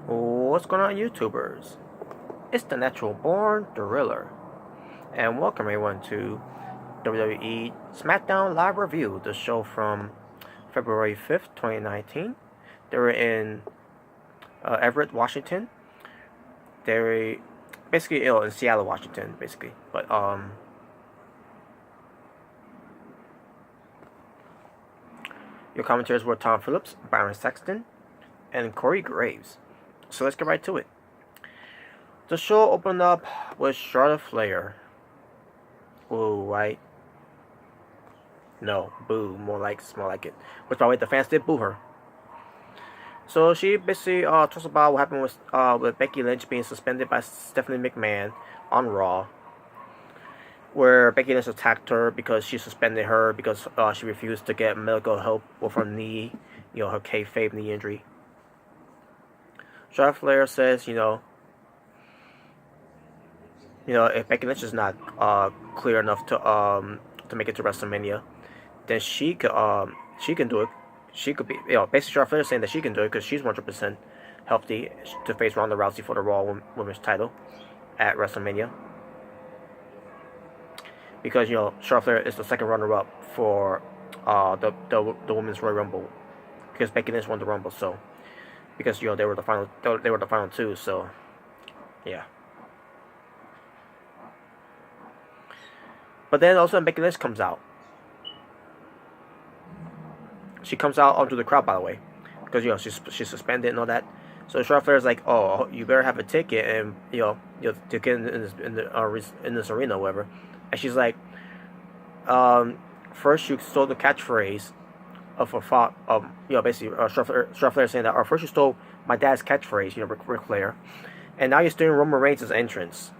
What's going on, YouTubers? It's the Natural Born Thriller, and welcome everyone to WWE SmackDown Live Review, the show from February 5th, 2019. They were in Everett, Washington. They're basically in Seattle, Washington, basically. But your commentators were Tom Phillips, Byron Sexton, and Corey Graves. So let's get right to it. The show opened up with Charlotte Flair. Ooh, right? No, boo. More like it. Which, by the way, the fans did boo her. So she basically talks about what happened with Becky Lynch being suspended by Stephanie McMahon on Raw, where Becky Lynch attacked her because she suspended her because she refused to get medical help with her knee, her kayfabe knee injury. Charlotte Flair says, if Becky Lynch is not clear enough to make it to WrestleMania, then she can do it. She could be, basically Charlotte Flair is saying that she can do it because she's 100% healthy to face Ronda Rousey for the Raw Women's title at WrestleMania. Because Charlotte Flair is the second runner-up for the Women's Royal Rumble, because Becky Lynch won the Rumble, so. Because they were the final two, so yeah. But then also Becky Lynch comes out. She comes out onto the crowd, by the way, because she's suspended and all that. So Charlotte Flair is like, "Oh, you better have a ticket and to get in this arena, or whatever." And she's like, "First you stole the catchphrase of a thought, basically, Charlotte Flair saying that, first you stole my dad's catchphrase, Ric Flair, and now you're stealing Roman Reigns' entrance.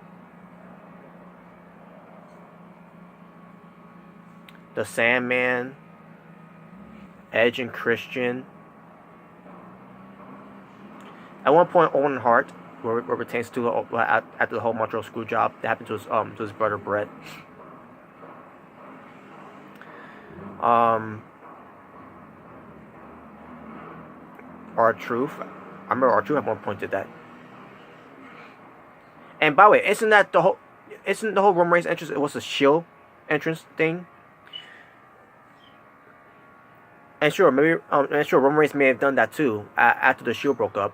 The Sandman, Edge, and Christian. At one point, Owen Hart, where pertains to after the whole Montreal screw job that happened to his brother Brett. R-Truth. I remember R-Truth at one point did that. And by the way, isn't the whole Roman Reigns entrance? It was a Shield entrance thing. And sure, Roman Reigns may have done that too after the Shield broke up,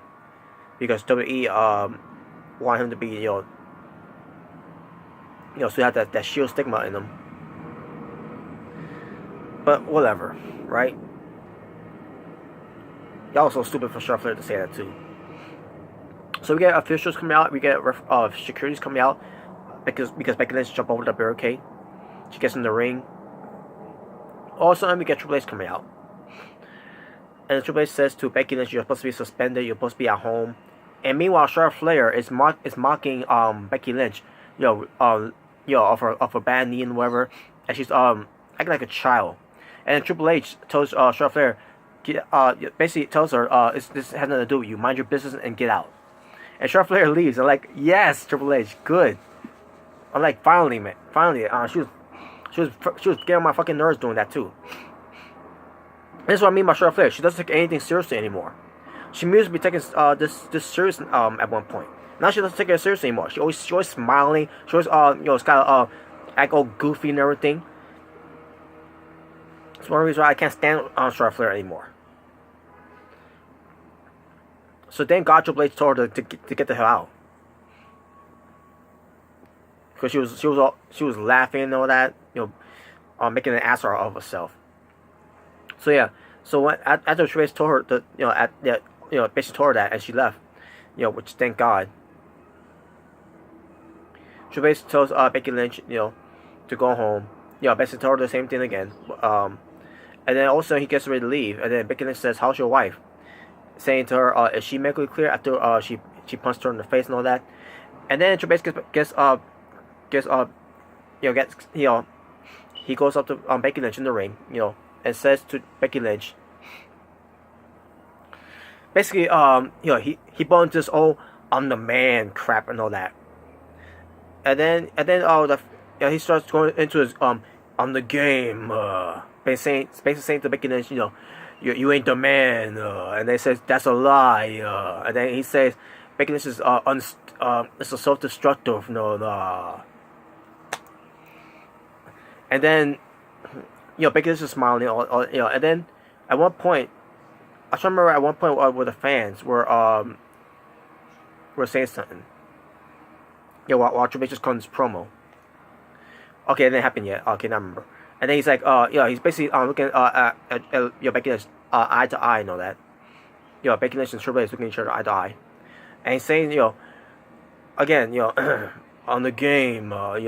because WWE wanted him to be so he had that Shield stigma in him. But whatever, right? Y'all so stupid for Charlotte Flair to say that too. So we get officials coming out. We get securities coming out because Becky Lynch jumped over the barricade. She gets in the ring. All of a sudden we get Triple H coming out, and Triple H says to Becky Lynch, "You're supposed to be suspended. You're supposed to be at home." And meanwhile, Charlotte Flair is mocking Becky Lynch, of her bad knee and whatever, and she's acting like a child. And Triple H tells Charlotte Flair, basically tells her, this has nothing to do with you. Mind your business and get out. And Charlotte Flair leaves. I'm like, yes, Triple H, good. I'm like, finally, man, finally. She was getting on my fucking nerves doing that too. This is what I mean by Charlotte Flair. She doesn't take anything seriously anymore. She used to be taking this serious at one point. Now she doesn't take it seriously anymore. She always smiling. She always it's kind of act all goofy and everything. It's one reason why I can't stand Charlotte Flair anymore. So then God Triple H told her to get the hell out, because she was laughing and all that, making an ass of herself. So yeah, so after Triple H told her basically told her that, and she left, which thank God. Triple H tells Becky Lynch, to go home. Basically told her the same thing again. And then also he gets ready to leave, and then Becky Lynch says, "How's your wife?" Saying to her, "Is she medically clear?" After she punched her in the face and all that. And then Triple H he goes up to Becky Lynch in the ring, and says to Becky Lynch, basically, he buns this "I'm the man" crap and all that. And then he starts going into his "I'm the game," basically saying to Becky Lynch, you ain't the man, and they says that's a lie, and then he says, Becky Lynch is it's a self-destructive, and then, Becky Lynch is smiling, and then at one point, I try to remember at one point where the fans were saying something, while Triple H just calling this promo. Okay, it didn't happen yet. Okay, now I remember. And then he's like, he's basically looking at Becky Lynch eye to eye and all that. Becky Lynch and Triple H looking at each other eye to eye, and he's saying, again, on the game, about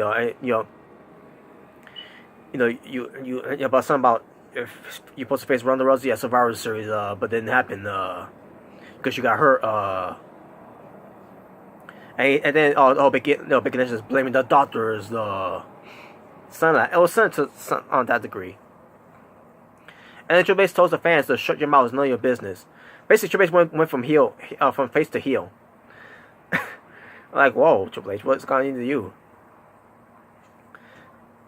something about if you're supposed to face Ronda Rousey at Survivor Series, but didn't happen, because you got hurt, and then Becky Lynch is blaming the doctors, something like that. It was something on that degree. And then Triple H tells the fans to shut your mouth, it's none of your business. Basically, Triple H went from face to heel. Like, whoa, Triple H, what's going into you?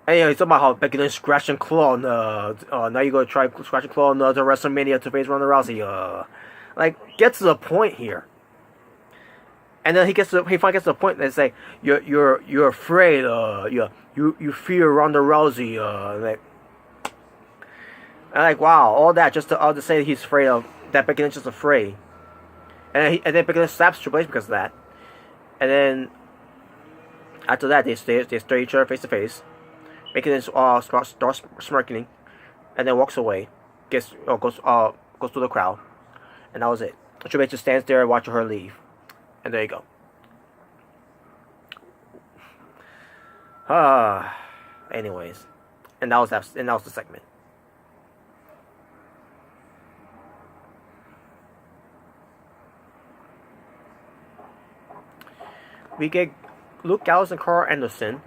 And he's talking about how Becky Lynch scratch and claw. Now you go try scratch and claw to WrestleMania to face Ronda Rousey. Like, get to the point here. And then he finally gets to the point and say, you're afraid. You fear Ronda Rousey. Like wow, all that just to say he's afraid of that. Becky Lynch is afraid, and then Becky Lynch slaps Triple H because of that. And then after that, they stare each other face to face. Becky Lynch starts smirking, and then walks away. Goes through the crowd, and that was it. Triple H just stands there watching her leave, and there you go. Anyways, and that was the segment. We get Luke Gallows and Carl Anderson,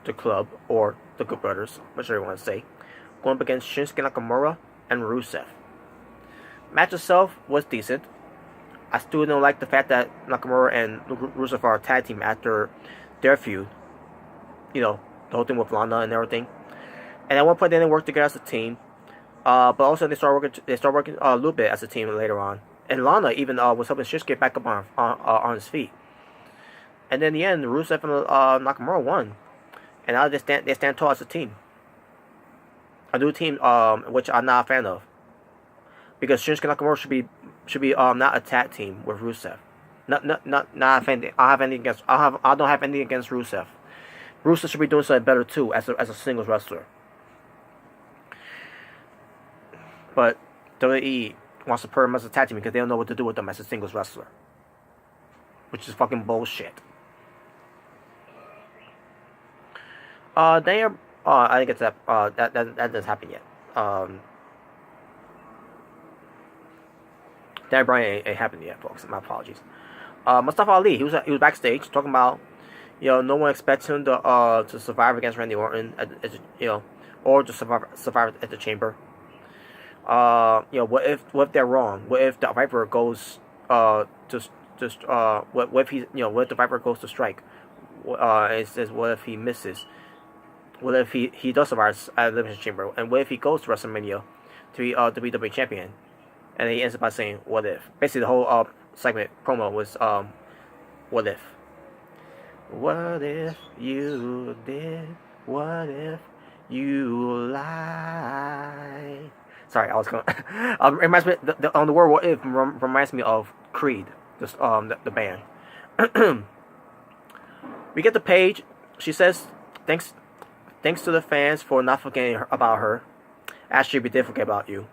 the club, or the Good Brothers, whichever you want to say, going up against Shinsuke Nakamura and Rusev. Match itself was decent. I still don't like the fact that Nakamura and Rusev are a tag team after their feud. The whole thing with Lana and everything. And at one point they didn't work together as a team. But also they start working a little bit as a team later on. And Lana even was helping Shinsuke get back up on his feet. And then in the end, Rusev and Nakamura won. And now they stand tall as a team. A new team, which I'm not a fan of. Because Shinsuke Nakamura should be not a tag team with Rusev. Not offending. I don't have anything against Rusev. Rusev should be doing something better too as a singles wrestler. But WWE wants to put him as a tag team because they don't know what to do with them as a singles wrestler, which is fucking bullshit. I didn't get to that. That doesn't happen yet. That Bryan ain't happened yet, folks. My apologies. Mustafa Ali, he was backstage talking about, no one expects him to survive against Randy Orton, or to survive at the Chamber. What if they're wrong? What if the Viper goes what if the Viper goes to strike? It says what if he misses? What if he does survive at the Elimination Chamber? And what if he goes to WrestleMania to be WWE champion? And he ends up by saying, what if? Basically, the whole segment promo was, what if? What if you did? What if you lied? Sorry, I was going to... reminds me... The word what if reminds me of Creed, the band. We get the page. She says, thanks to the fans for not forgetting about her. Actually, we did forget about you.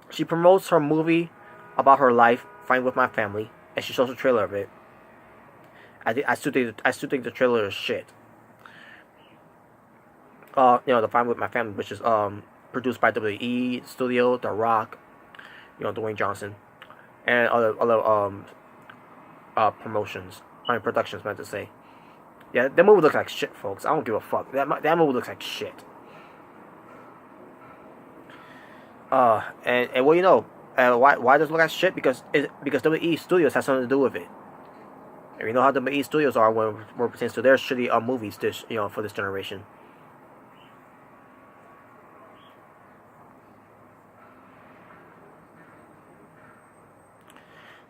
She promotes her movie about her life, Fighting With My Family, and she shows a trailer of it. I still think the trailer is shit. The Fighting With My Family, which is produced by WWE Studio, The Rock, Dwayne Johnson, and other productions, meant to say. Yeah, that movie looks like shit, folks. I don't give a fuck. That movie looks like shit. And well, why does it look like shit? Because WWE Studios has something to do with it. And you know how WWE Studios are when it pertains to their shitty movies for this generation.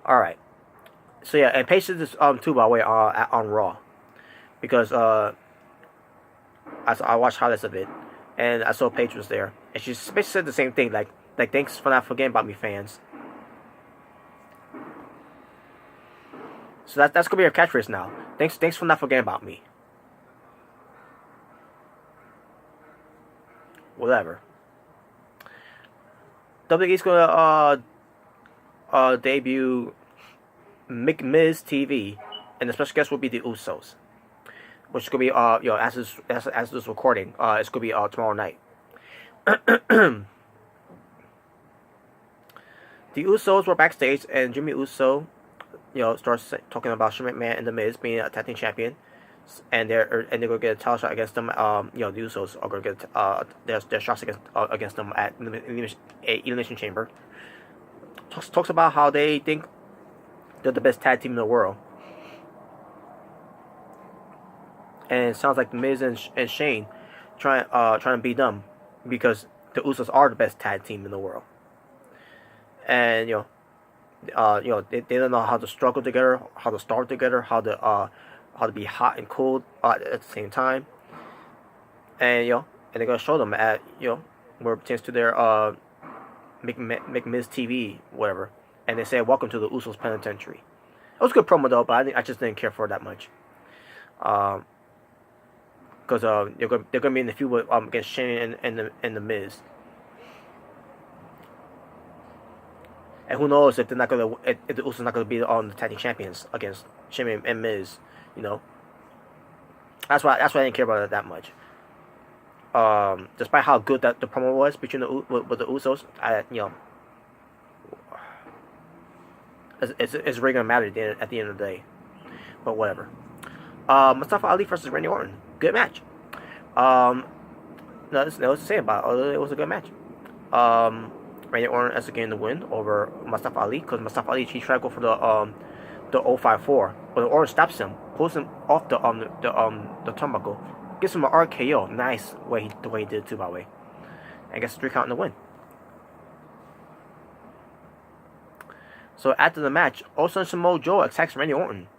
All right. So yeah, and Paige said this too, by the way, on Raw, because I watched highlights of it, and I saw Paige was there, and she basically said the same thing, like thanks for not forgetting about me, fans. So that's gonna be her catchphrase now. Thanks for not forgetting about me. Whatever. WWE's gonna debut Miz TV, and the special guest will be the Usos, which is gonna be as this recording, it's gonna be tomorrow night. The Usos were backstage, and Jimmy Uso, starts talking about Shane McMahon and the Miz being a tag team champion, and they're gonna get a title shot against them. The Usos are gonna get their shots against them at Elimination Chamber. Talks about how they think they're the best tag team in the world, and it sounds like the Miz and Shane trying to beat them because the Usos are the best tag team in the world, and they don't know how to struggle together, how to starve together, how to be hot and cold at the same time, and and they're gonna show them at where it pertains to their Miz TV, whatever, and they say welcome to the Usos Penitentiary. It was a good promo though, but I just didn't care for it that much, because they're gonna be in the feud with against Shane and the Miz. And who knows if the Usos not gonna be the tag team champions against Shane and Miz, That's why I didn't care about it that much. Despite how good that the promo was between with the Usos, it's really gonna matter at the end of the day. But whatever. Mustafa Ali versus Randy Orton, good match. Nothing else to say about it. It was a good match. Randy Orton ends up getting the win over Mustafa Ali, because Mustafa Ali, he tried to go for the 054, but Orton stops him, pulls him off the turnbuckle, gives him an RKO. Nice the way he did it too, by the way, and gets a 3 count in the win. So after the match, all of a sudden Samoa Joe attacks Randy Orton,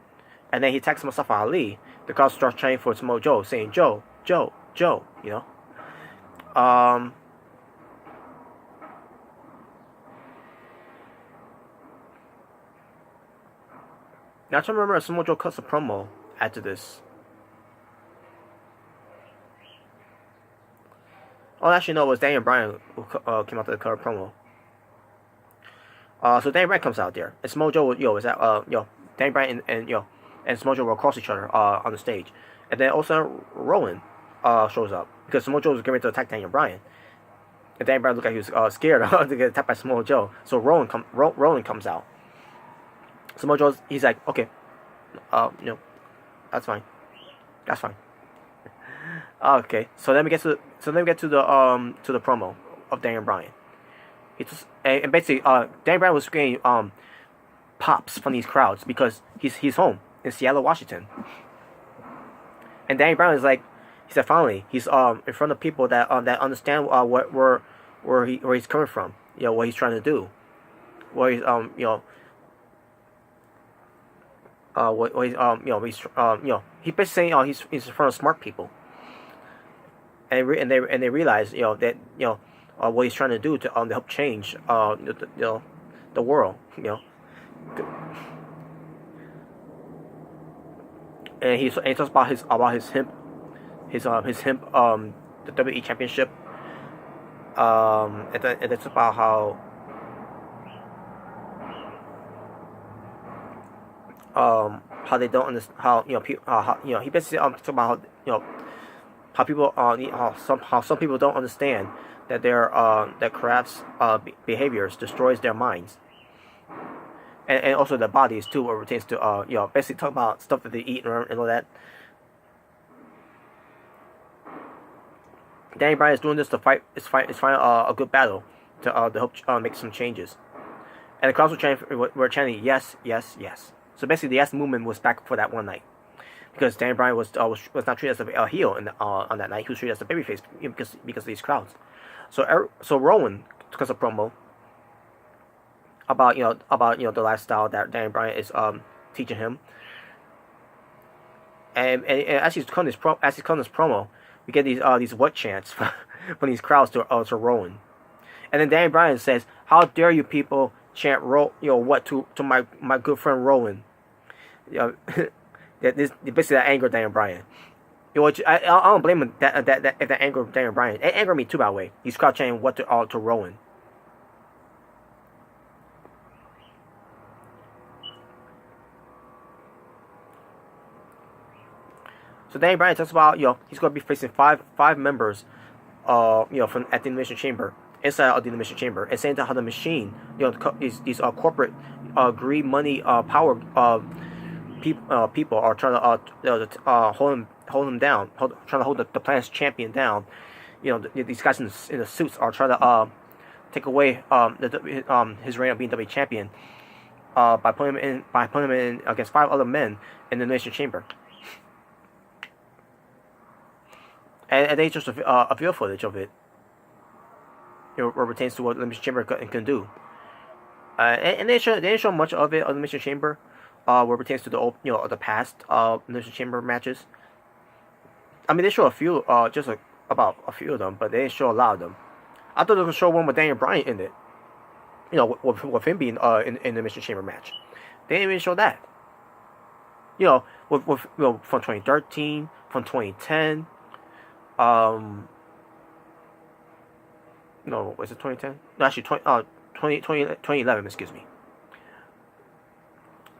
and then he attacks Mustafa Ali. The crowd starts chanting for Samoa Joe, saying Joe, Joe, Joe. Now, I'm trying to remember if Samoa Joe cuts a promo after this. Oh, actually, no, it was Daniel Bryan who came out to the cover promo. So Daniel Bryan comes out there, and Samoa Joe, Daniel Bryan and Samoa Joe will cross each other on the stage, and then also Rowan shows up because Samoa Joe was getting ready to attack Daniel Bryan, and Daniel Bryan looked like he was scared to get attacked by Samoa Joe. So Rowan comes out. Samoa Joe, he's like, okay, that's fine. Okay, so then we get to the promo of Daniel Bryan. He just and basically Daniel Bryan was getting pops from these crowds because he's home in Seattle, Washington, and Daniel Bryan is like, he said finally he's in front of people that understand where he's coming from, what he's trying to do, where he's he basically saying he's in front of smart people, and they realize that what he's trying to do to help change the world, and he talks about his hemp the WWE Championship, and that's about how they don't understand how he basically talks about how people how some people don't understand that that crafts behaviors destroys their minds, and also their bodies too, or pertains to basically talk about stuff that they eat and all that. Danny Bryan is doing this to fight a good battle to help make some changes, and the crowds were chanting yes, yes, yes. So basically, the yes movement was back for that one night, because Daniel Bryan was not treated as a heel on that night. He was treated as a babyface because of these crowds. So Rowan took us a promo. about the lifestyle that Daniel Bryan is teaching him. And as he's calling this promo, we get these what chants from these crowds to Rowan. And then Daniel Bryan says, "How dare you people chant what to my good friend Rowan?" This basically that angered Daniel Bryan. I don't blame him that if that angered Daniel Bryan. It angered me too, by the way. He's crowd chanting what to Rowan. So Daniel Bryan talks about he's going to be facing five members, from at the Elimination Chamber, inside of the Elimination Chamber, and saying how the machine, these corporate greed, money, power people are trying to hold him down, trying to hold the planet's champion down. These guys in the suits are trying to take away his reign of being WWE champion by putting him in against 5 other men in the Elimination Chamber. And they just a video footage of it. What pertains to what the Elimination Chamber can do. And they didn't show much of it on the Elimination Chamber. What pertains to the past Elimination Chamber matches. I mean, they show a few, about a few of them, but they didn't show a lot of them. I thought they would show one with Daniel Bryan in it. With him being in the Elimination Chamber match. They didn't even show that. With from 2013, from 2010. No, was it 2010? No, actually 2011, excuse me.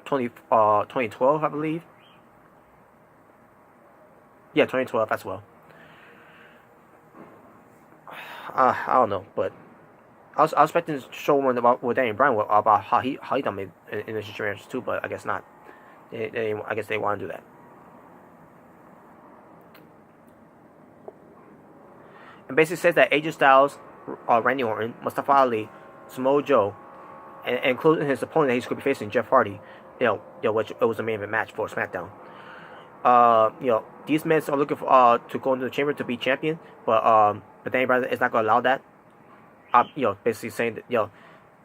2012, I believe. Yeah, 2012 as well. I don't know, but I was expecting to show one with Daniel Bryan about how he done it in the situation too, but I guess not. I guess they want to do that. And basically says that AJ Styles, Randy Orton, Mustafa Ali, Samoa Joe, and including his opponent that he's going to be facing, Jeff Hardy, which it was the main event match for SmackDown. These men are looking for to go into the chamber to be champion, but Daniel Bryan is not going to allow that. Basically saying that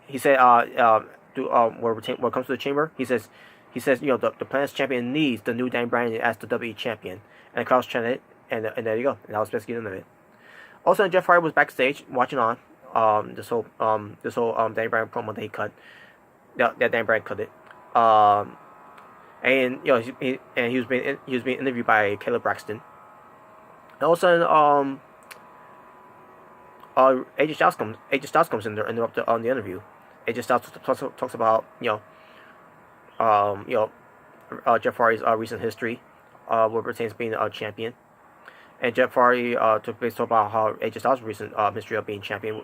he said when it comes to the chamber, he says the planet's champion needs the new Daniel Bryan as the WWE champion, and the crowd's chanting it, and there you go. And that was basically the end of it. Also, Jeff Hardy was backstage watching on this whole Daniel Bryan promo that he cut. That Daniel Bryan cut it. And he was being interviewed by Caleb Braxton. And all of a sudden, AJ Styles comes in there and interrupts the interview. AJ Styles talks about Jeff Hardy's recent history, what pertains to being a champion. And Jeff Hardy took place about how AJ Styles' recent history of being champion,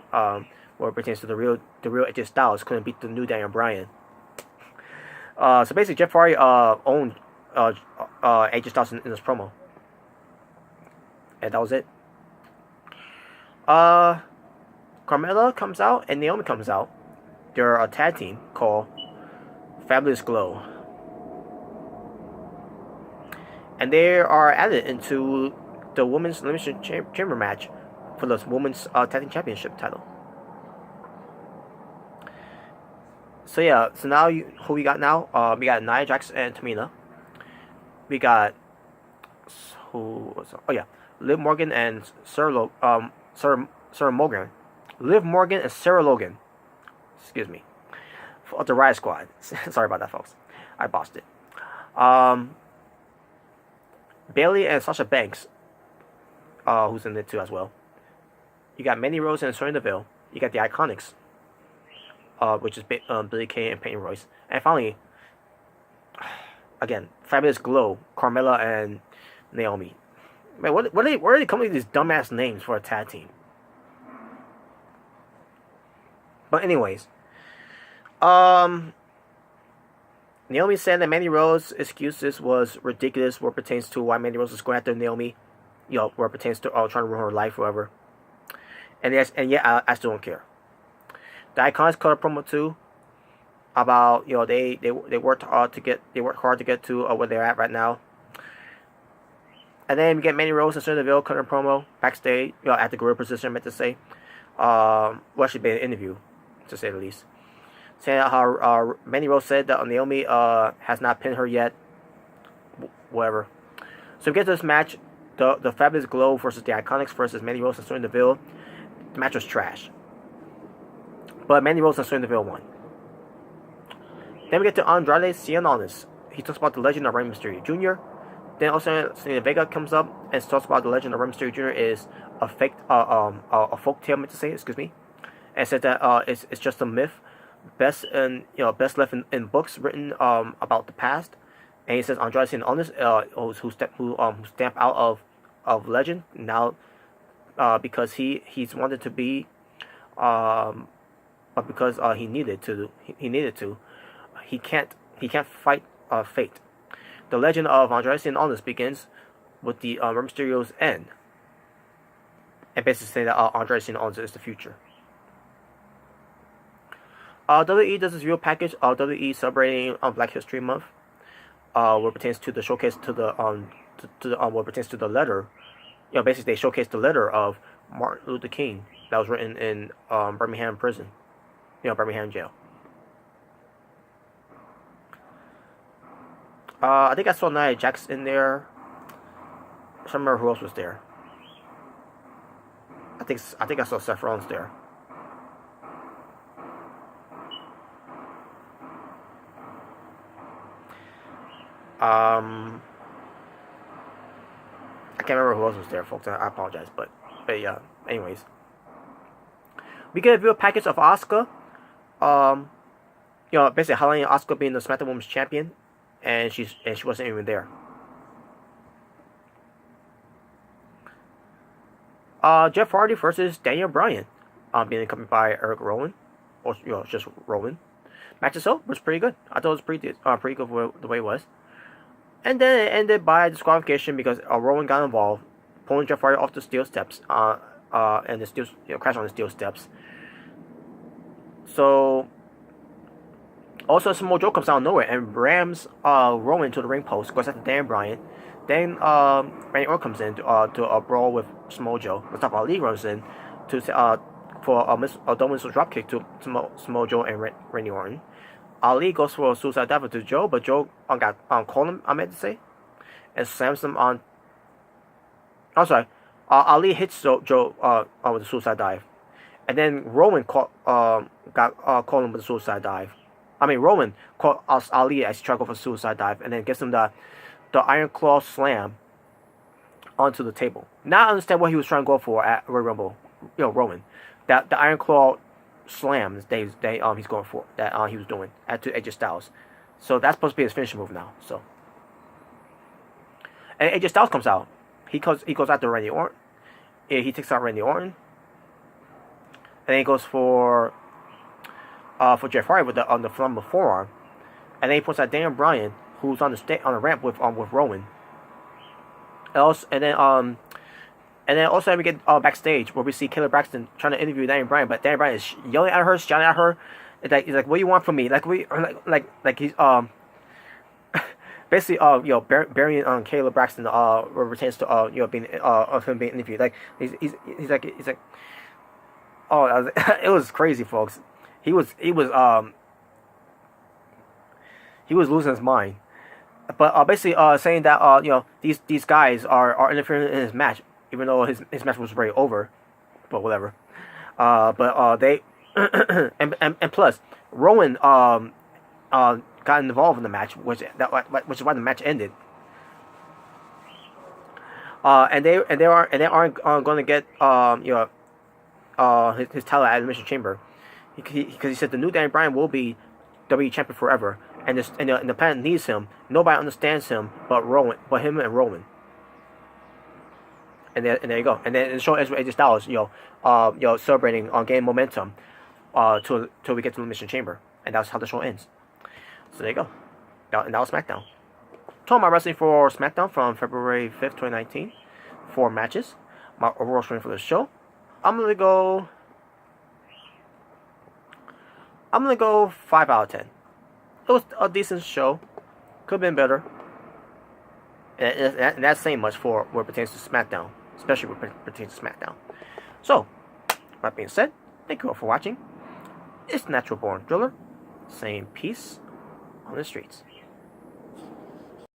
what pertains to the real AJ Styles couldn't beat the new Daniel Bryan. So basically, Jeff Hardy owned AJ Styles in this promo, and that was it. Carmella comes out and Naomi comes out. They're a tag team called Fabulous Glow, and they are added into the Women's Elimination Chamber match for the Women's Tag Team Championship title. So yeah, so now who we got now? We got Nia Jax and Tamina. We got Liv Morgan and Sarah Morgan. Liv Morgan and Sarah Logan. Excuse me. Of the Riot Squad. Sorry about that, folks. I bossed it. Bayley and Sasha Banks, who's in it too as well. You got Mandy Rose and Sonya Deville. You got the Iconics, which is Billie Kay and Peyton Royce. And finally, again, Fabulous Glow, Carmella and Naomi. Man, where are they coming with these dumbass names for a tag team? But anyways, Naomi said that Mandy Rose's excuses was ridiculous what pertains to why Mandy Rose was going after Naomi, what pertains to trying to ruin her life, or whatever. And yet I still don't care. The Icons cut a promo too about they worked hard to get to where they're at right now. And then we get Mandy Rose and Sonya Deville cutting a promo backstage, at the gorilla position, I meant to say. Well, actually, been an interview, to say the least. saying how Mandy Rose said that Naomi has not pinned her yet. Whatever. So we get to this match, the Fabulous Glow versus the Iconics versus Mandy Rose and Sonya Deville. The match was trash, but Mandy Rose and Sonya Deville won. Then we get to Andrade Cien Almas. He talks about the legend of Rey Mysterio Jr. Then also Selena Vega comes up and talks about the legend of Rey Mysterio Jr. is a fake, a folk tale, meant to say, excuse me, and said that it's just a myth, best left in books written about the past. And he says Andrade Cien Almas, who stamped out of legend now, because he's wanted to be, but because he needed to, he can't fight fate. The legend of Andrade Cien Almas begins with the Rey Mysterio's end, and basically say that Andrade Cien Almas is the future. WWE does this video package. WWE celebrating Black History Month, what pertains to the showcase to the what pertains to the letter. Basically they showcase the letter of Martin Luther King that was written in Birmingham prison, Birmingham jail. I think I saw Nia Jax in there. I don't remember who else was there. I think I saw Seth Rollins there. I can't remember who else was there, folks. I apologize, but yeah. Anyways, we get a video package of Asuka. Basically highlighting Asuka being the SmackDown Women's Champion, and she wasn't even there. Jeff Hardy versus Daniel Bryan, being accompanied by Eric Rowan, or just Rowan. Match itself was pretty good. I thought it was pretty good the way it was. And then it ended by disqualification because Rowan got involved, pulling Jeff Hardy off the steel steps, and the steel crashed on the steel steps. So also Samoa Joe comes out of nowhere and rams Rowan to the ring post, goes after Dan Bryan. Then Randy Orton comes in to a brawl with Samoa Joe. Mustafa Ali runs in for a double missile dropkick to Samoa Joe and Randy Orton. Ali goes for a suicide dive to Joe, but Joe got called him, I meant to say, and slams him on. I'm sorry, Ali hits Joe with a suicide dive, and then Rowan called him with a suicide dive. Rowan caught Ali as he tried to go for a suicide dive, and then gets him the Iron Claw slam onto the table. Now I understand what he was trying to go for at Royal Rumble. Rowan, that the Iron Claw slam he's going for, that he was doing to AJ Styles. So that's supposed to be his finishing move now. So, and AJ Styles comes out. He goes after Randy Orton. He takes out Randy Orton, and then he goes for Jeff Hardy on the flaming forearm, and then he puts out Daniel Bryan, who's on the ramp with Rowan. And then also we get backstage where we see Kayla Braxton trying to interview Daniel Bryan, but Daniel Bryan is yelling at her, shouting at her. He's like, "What do you want from me?" Like he's basically burying Kayla Braxton pertains to being of him being interviewed. Like he's like it was crazy, folks. He was losing his mind. But basically saying that these guys are interfering in his match, even though his match was already over, but whatever. They and plus Rowan got involved in the match, which is why the match ended. And they aren't going to get his title at Elimination Chamber, because he said the new Daniel Bryan will be WWE champion forever, and the planet needs him. Nobody understands him but him and Rowan. And there you go. And then the show ends with AJ Styles, celebrating on gaining momentum, till we get to the Elimination Chamber, and that's how the show ends. So there you go. And that was SmackDown. Total my wrestling for SmackDown from February 5th, 2019. 4 matches. My overall rating for the show, I'm gonna go 5 out of 10. It was a decent show. Could have been better. And that's saying much for what pertains to SmackDown, especially what pertains to SmackDown. So, that being said, thank you all for watching. It's Natural Born Driller, saying peace on the streets.